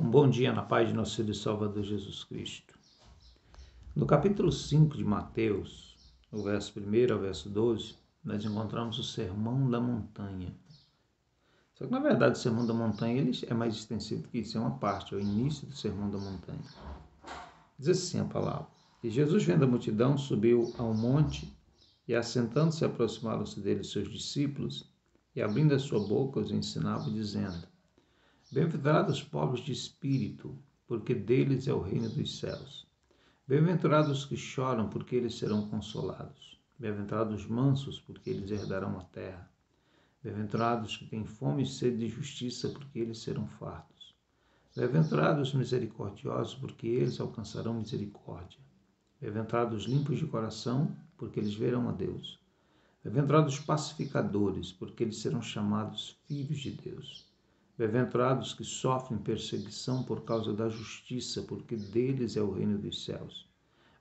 Um bom dia na paz de nosso Senhor e Salvador Jesus Cristo. No capítulo 5 de Mateus, o verso 1 ao verso 12, nós encontramos o Sermão da Montanha. Só que, na verdade, o Sermão da Montanha ele é mais extensivo do que isso, é uma parte, é o início do Sermão da Montanha. Diz assim a palavra: E Jesus, vendo a multidão, subiu ao monte, e assentando-se, aproximaram-se dele os seus discípulos, e abrindo a sua boca, os ensinava, dizendo: Bem-aventurados os pobres de espírito, porque deles é o reino dos céus. Bem-aventurados os que choram, porque eles serão consolados. Bem-aventurados os mansos, porque eles herdarão a terra. Bem-aventurados os que têm fome e sede de justiça, porque eles serão fartos. Bem-aventurados os misericordiosos, porque eles alcançarão misericórdia. Bem-aventurados os limpos de coração, porque eles verão a Deus. Bem-aventurados os pacificadores, porque eles serão chamados filhos de Deus. Bem-aventurados que sofrem perseguição por causa da justiça, porque deles é o reino dos céus.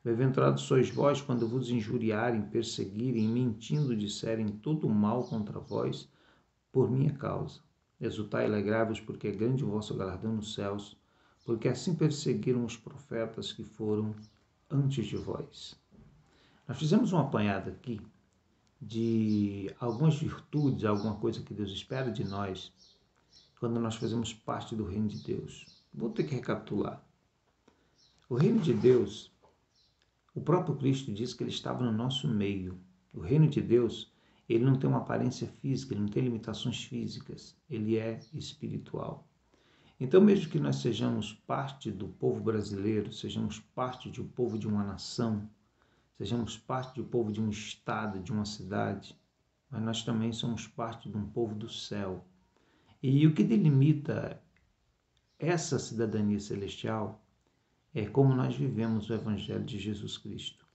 Bem-aventurados sois vós quando vos injuriarem, perseguirem, mentindo, disserem todo o mal contra vós, por minha causa. Exultai e alegrai-vos, porque é grande o vosso galardão nos céus, porque assim perseguiram os profetas que foram antes de vós. Nós fizemos um apanhado aqui de algumas virtudes, alguma coisa que Deus espera de nós, quando nós fazemos parte do reino de Deus. Vou ter que recapitular. O reino de Deus, o próprio Cristo disse que ele estava no nosso meio. O reino de Deus, ele não tem uma aparência física, ele não tem limitações físicas, ele é espiritual. Então, mesmo que nós sejamos parte do povo brasileiro, sejamos parte do povo de uma nação, sejamos parte do povo de um estado, de uma cidade, mas nós também somos parte de um povo do céu. E o que delimita essa cidadania celestial é como nós vivemos o Evangelho de Jesus Cristo.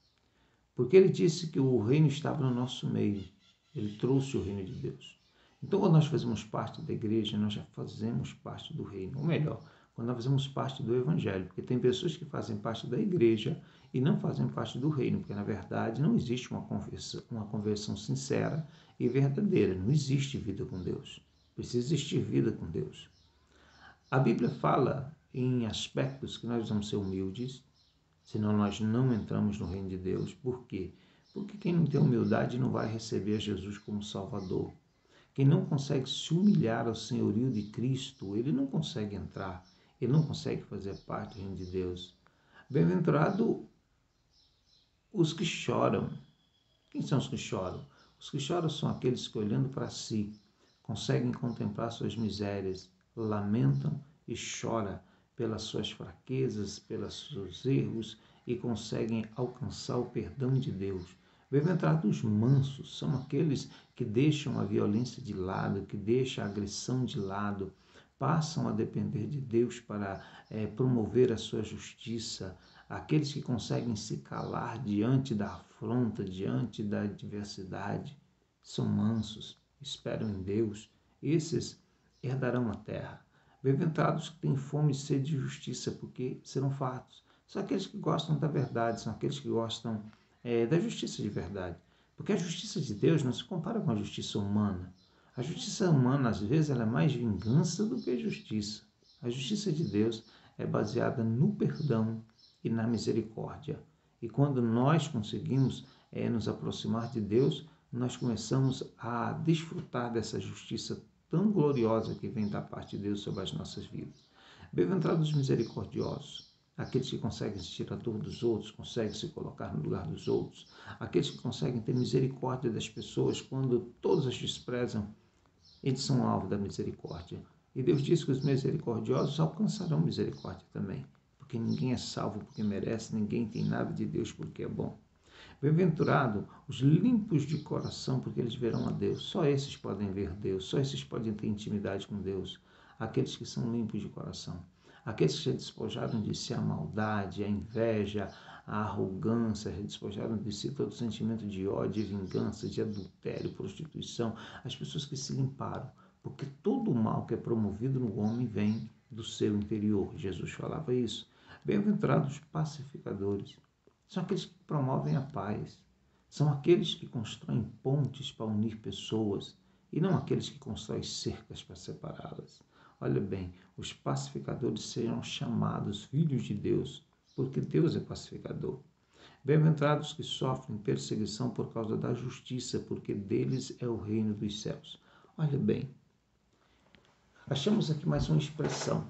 Porque ele disse que o reino estava no nosso meio. Ele trouxe o reino de Deus. Então, quando nós fazemos parte da igreja, nós já fazemos parte do reino. Ou melhor, quando nós fazemos parte do Evangelho. Porque tem pessoas que fazem parte da igreja e não fazem parte do reino. Porque, na verdade, não existe uma conversão sincera e verdadeira. Não existe vida com Deus. Precisa existir vida com Deus. A Bíblia fala em aspectos que nós vamos ser humildes, senão nós não entramos no reino de Deus. Por quê? Porque quem não tem humildade não vai receber a Jesus como Salvador. Quem não consegue se humilhar ao senhorio de Cristo, ele não consegue entrar, ele não consegue fazer parte do reino de Deus. Bem-aventurado os que choram. Quem são os que choram? Os que choram são aqueles que, olhando para si, conseguem contemplar suas misérias, lamentam e choram pelas suas fraquezas, pelos seus erros e conseguem alcançar o perdão de Deus. Bem-aventurados os mansos são aqueles que deixam a violência de lado, que deixam a agressão de lado, passam a depender de Deus para promover a sua justiça, aqueles que conseguem se calar diante da afronta, diante da adversidade, são mansos, esperam em Deus, esses herdarão a terra. Bem-aventurados que têm fome e sede de justiça, porque serão fartos. São aqueles que gostam da verdade, são aqueles que gostam da justiça de verdade. Porque a justiça de Deus não se compara com a justiça humana. A justiça humana, às vezes, ela é mais vingança do que justiça. A justiça de Deus é baseada no perdão e na misericórdia. E quando nós conseguimos nos aproximar de Deus, nós começamos a desfrutar dessa justiça tão gloriosa que vem da parte de Deus sobre as nossas vidas. Bem-aventurados os misericordiosos, aqueles que conseguem sentir a dor dos outros, conseguem se colocar no lugar dos outros, aqueles que conseguem ter misericórdia das pessoas quando todos as desprezam, eles são alvo da misericórdia. E Deus diz que os misericordiosos alcançarão misericórdia também, porque ninguém é salvo porque merece, ninguém tem nada de Deus porque é bom. Bem-aventurado os limpos de coração, porque eles verão a Deus. Só esses podem ver Deus, só esses podem ter intimidade com Deus. Aqueles que são limpos de coração. Aqueles que já despojaram de si a maldade, a inveja, a arrogância, já despojaram de si todo sentimento de ódio, de vingança, de adultério, prostituição. As pessoas que se limparam, porque todo o mal que é promovido no homem vem do seu interior. Jesus falava isso. Bem-aventurados os pacificadores. São aqueles que promovem a paz. São aqueles que constroem pontes para unir pessoas e não aqueles que constroem cercas para separá-las. Olha bem, os pacificadores serão chamados filhos de Deus, porque Deus é pacificador. Bem-aventurados que sofrem perseguição por causa da justiça, porque deles é o reino dos céus. Olha bem, achamos aqui mais uma expressão.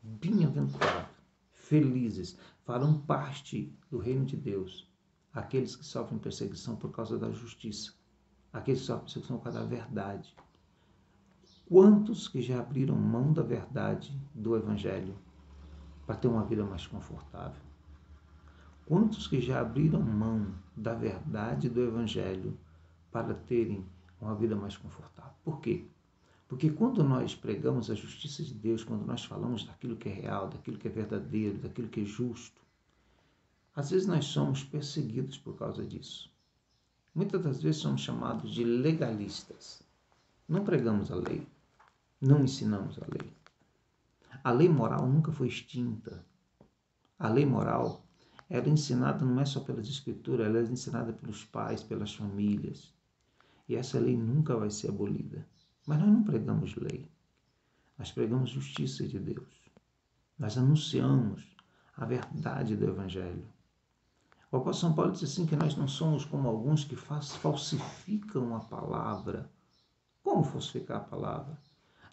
Bem-aventurado, felizes, farão parte do reino de Deus. Aqueles que sofrem perseguição por causa da justiça. Aqueles que sofrem perseguição por causa da verdade. Quantos que já abriram mão da verdade do Evangelho para ter uma vida mais confortável? Quantos que já abriram mão da verdade do Evangelho para terem uma vida mais confortável? Por quê? Porque quando nós pregamos a justiça de Deus, quando nós falamos daquilo que é real, daquilo que é verdadeiro, daquilo que é justo, às vezes nós somos perseguidos por causa disso. Muitas das vezes somos chamados de legalistas. Não pregamos a lei, não ensinamos a lei. A lei moral nunca foi extinta. A lei moral, ela é ensinada não é só pelas escrituras, ela é ensinada pelos pais, pelas famílias. E essa lei nunca vai ser abolida. Mas nós não pregamos lei. Nós pregamos justiça de Deus. Nós anunciamos a verdade do Evangelho. O apóstolo São Paulo diz assim que nós não somos como alguns que falsificam a palavra. Como falsificar a palavra?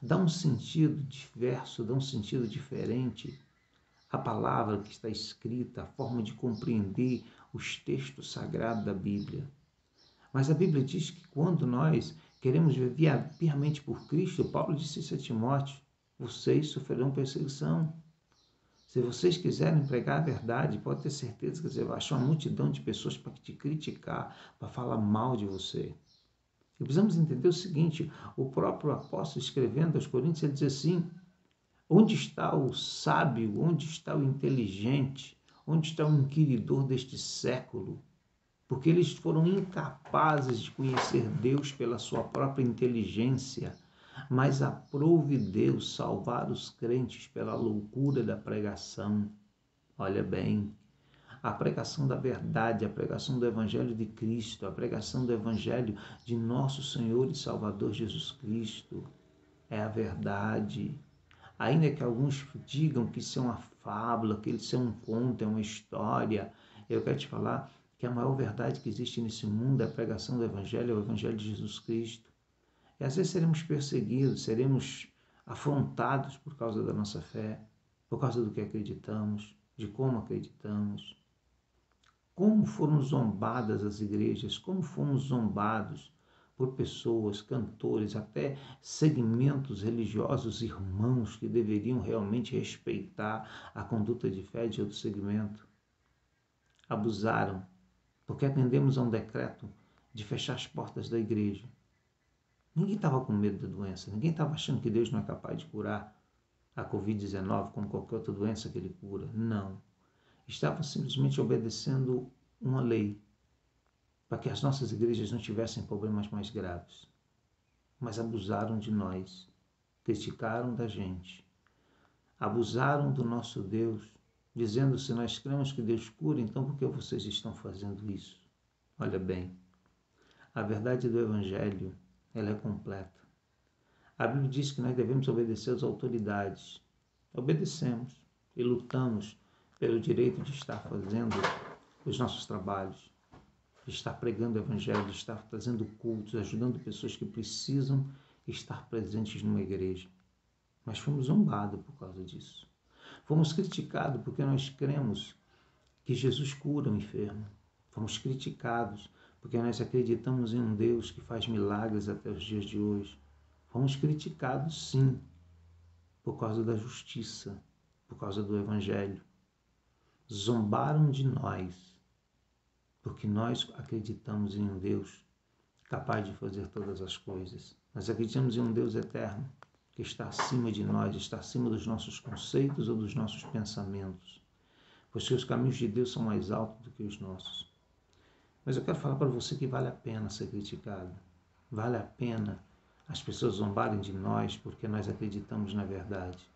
Dá um sentido diverso, dá um sentido diferente à palavra que está escrita, a forma de compreender os textos sagrados da Bíblia. Mas a Bíblia diz que quando nós queremos viver piamente por Cristo, Paulo disse isso a Timóteo, vocês sofrerão perseguição. Se vocês quiserem pregar a verdade, pode ter certeza que você vai achar uma multidão de pessoas para te criticar, para falar mal de você. E precisamos entender o seguinte, o próprio apóstolo escrevendo aos Coríntios, ele diz assim, onde está o sábio, onde está o inteligente, onde está o inquiridor deste século? Porque eles foram incapazes de conhecer Deus pela sua própria inteligência, mas aprove Deus salvar os crentes pela loucura da pregação. Olha bem, a pregação da verdade, a pregação do Evangelho de Cristo, a pregação do Evangelho de nosso Senhor e Salvador Jesus Cristo é a verdade. Ainda que alguns digam que isso é uma fábula, que isso é um conto, é uma história, eu quero te falar que a maior verdade que existe nesse mundo é a pregação do Evangelho, é o Evangelho de Jesus Cristo. E às vezes seremos perseguidos, seremos afrontados por causa da nossa fé, por causa do que acreditamos, de como acreditamos. Como foram zombadas as igrejas, como fomos zombados por pessoas, cantores, até segmentos religiosos, irmãos que deveriam realmente respeitar a conduta de fé de outro segmento. Abusaram, porque atendemos a um decreto de fechar as portas da igreja. Ninguém estava com medo da doença, ninguém estava achando que Deus não é capaz de curar a Covid-19 como qualquer outra doença que ele cura. Não. Estavam simplesmente obedecendo uma lei para que as nossas igrejas não tivessem problemas mais graves. Mas abusaram de nós, criticaram da gente, abusaram do nosso Deus, dizendo se nós cremos que Deus cura, então por que vocês estão fazendo isso? Olha bem, a verdade do Evangelho, ela é completa. A Bíblia diz que nós devemos obedecer às autoridades. Obedecemos e lutamos pelo direito de estar fazendo os nossos trabalhos, de estar pregando o Evangelho, de estar trazendo cultos, ajudando pessoas que precisam estar presentes numa igreja. Mas fomos zombados por causa disso. Fomos criticados porque nós cremos que Jesus cura o enfermo. Fomos criticados porque nós acreditamos em um Deus que faz milagres até os dias de hoje. Fomos criticados, sim, por causa da justiça, por causa do Evangelho. Zombaram de nós, porque nós acreditamos em um Deus capaz de fazer todas as coisas. Nós acreditamos em um Deus eterno, que está acima de nós, está acima dos nossos conceitos ou dos nossos pensamentos, pois que os caminhos de Deus são mais altos do que os nossos. Mas eu quero falar para você que vale a pena ser criticado, vale a pena as pessoas zombarem de nós porque nós acreditamos na verdade.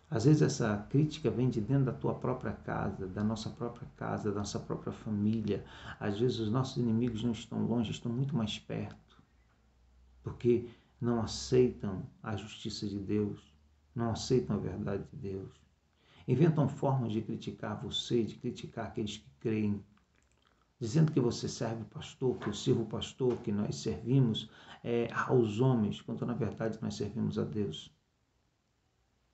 Às vezes essa crítica vem de dentro da tua própria casa, da nossa própria família. Às vezes os nossos inimigos não estão longe, estão muito mais perto, porque não aceitam a justiça de Deus, não aceitam a verdade de Deus. Inventam formas de criticar você, de criticar aqueles que creem, dizendo que você serve o pastor, que eu sirvo o pastor, que nós servimos aos homens, quando na verdade nós servimos a Deus.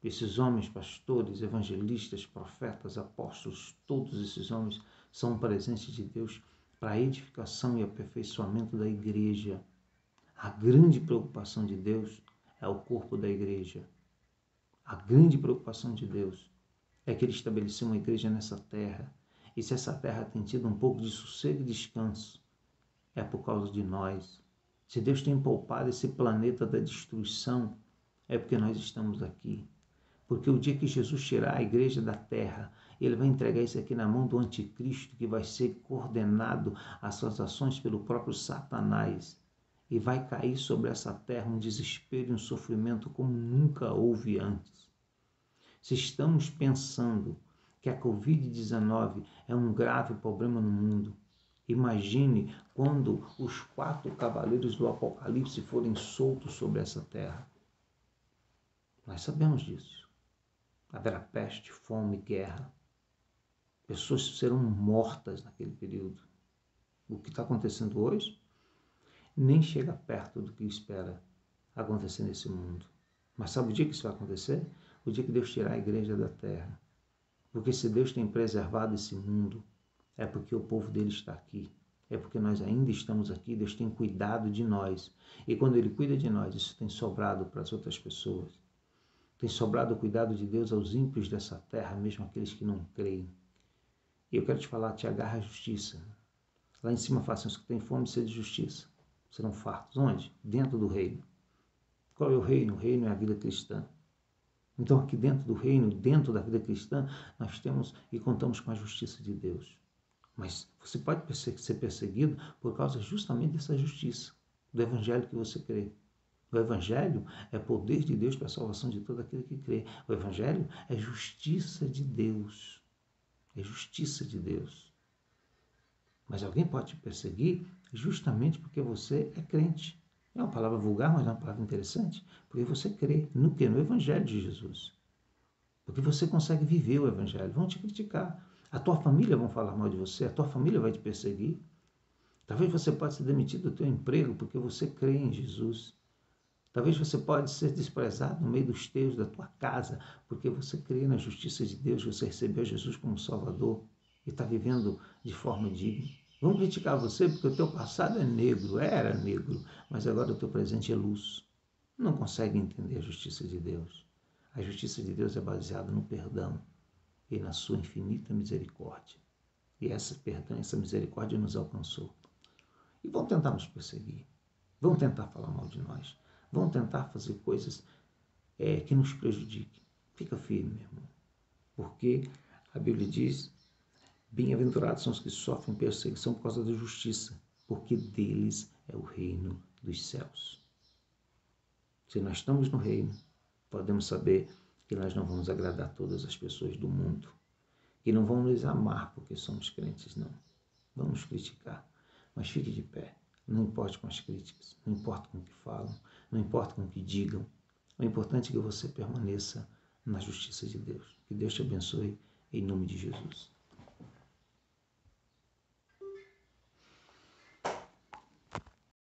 Esses homens, pastores, evangelistas, profetas, apóstolos, todos esses homens são presentes de Deus para a edificação e aperfeiçoamento da igreja. A grande preocupação de Deus é o corpo da igreja. A grande preocupação de Deus é que Ele estabeleceu uma igreja nessa terra. E se essa terra tem tido um pouco de sossego e descanso, é por causa de nós. Se Deus tem poupado esse planeta da destruição, é porque nós estamos aqui. Porque o dia que Jesus tirar a igreja da terra, Ele vai entregar isso aqui na mão do anticristo, que vai ser coordenado às suas ações pelo próprio Satanás. E vai cair sobre essa terra um desespero e um sofrimento como nunca houve antes. Se estamos pensando que a Covid-19 é um grave problema no mundo, imagine quando os 4 cavaleiros do Apocalipse forem soltos sobre essa terra. Nós sabemos disso. Haverá peste, fome, guerra. Pessoas serão mortas naquele período. O que está acontecendo hoje nem chega perto do que espera acontecer nesse mundo. Mas sabe o dia que isso vai acontecer? O dia que Deus tirar a igreja da terra. Porque se Deus tem preservado esse mundo, é porque o povo dele está aqui. É porque nós ainda estamos aqui, Deus tem cuidado de nós. E quando Ele cuida de nós, isso tem sobrado para as outras pessoas. Tem sobrado o cuidado de Deus aos ímpios dessa terra, mesmo aqueles que não creem. E eu quero te falar, te agarra a justiça. Lá em cima façam os que têm fome e sede de justiça. Serão fartos. Onde? Dentro do reino. Qual é o reino? O reino é a vida cristã. Então aqui dentro do reino, dentro da vida cristã, nós temos e contamos com a justiça de Deus. Mas você pode ser perseguido por causa justamente dessa justiça, do evangelho que você crê. O evangelho é poder de Deus para a salvação de todo aquele que crê. O evangelho é justiça de Deus. É justiça de Deus. Mas alguém pode te perseguir justamente porque você é crente. É uma palavra vulgar, mas é uma palavra interessante. Porque você crê no quê? No evangelho de Jesus. Porque você consegue viver o evangelho. Vão te criticar. A tua família vão falar mal de você. A tua família vai te perseguir. Talvez você possa ser demitido do teu emprego porque você crê em Jesus. Talvez você pode ser desprezado no meio dos teus, da tua casa, porque você crê na justiça de Deus, você recebeu Jesus como Salvador e está vivendo de forma digna. Vão criticar você porque o teu passado é negro, era negro, mas agora o teu presente é luz. Não consegue entender a justiça de Deus. A justiça de Deus é baseada no perdão e na sua infinita misericórdia. E esse perdão, essa misericórdia nos alcançou. E vão tentar nos perseguir, vão tentar falar mal de nós, vão tentar fazer coisas que nos prejudiquem. Fica firme, meu irmão, porque a Bíblia diz: bem-aventurados são os que sofrem perseguição por causa da justiça, porque deles é o reino dos céus. Se nós estamos no reino, podemos saber que nós não vamos agradar todas as pessoas do mundo, que não vão nos amar porque somos crentes, não. Vamos criticar, mas fique de pé. Não importa com as críticas, não importa com o que falam, não importa com o que digam. O importante é que você permaneça na justiça de Deus. Que Deus te abençoe em nome de Jesus.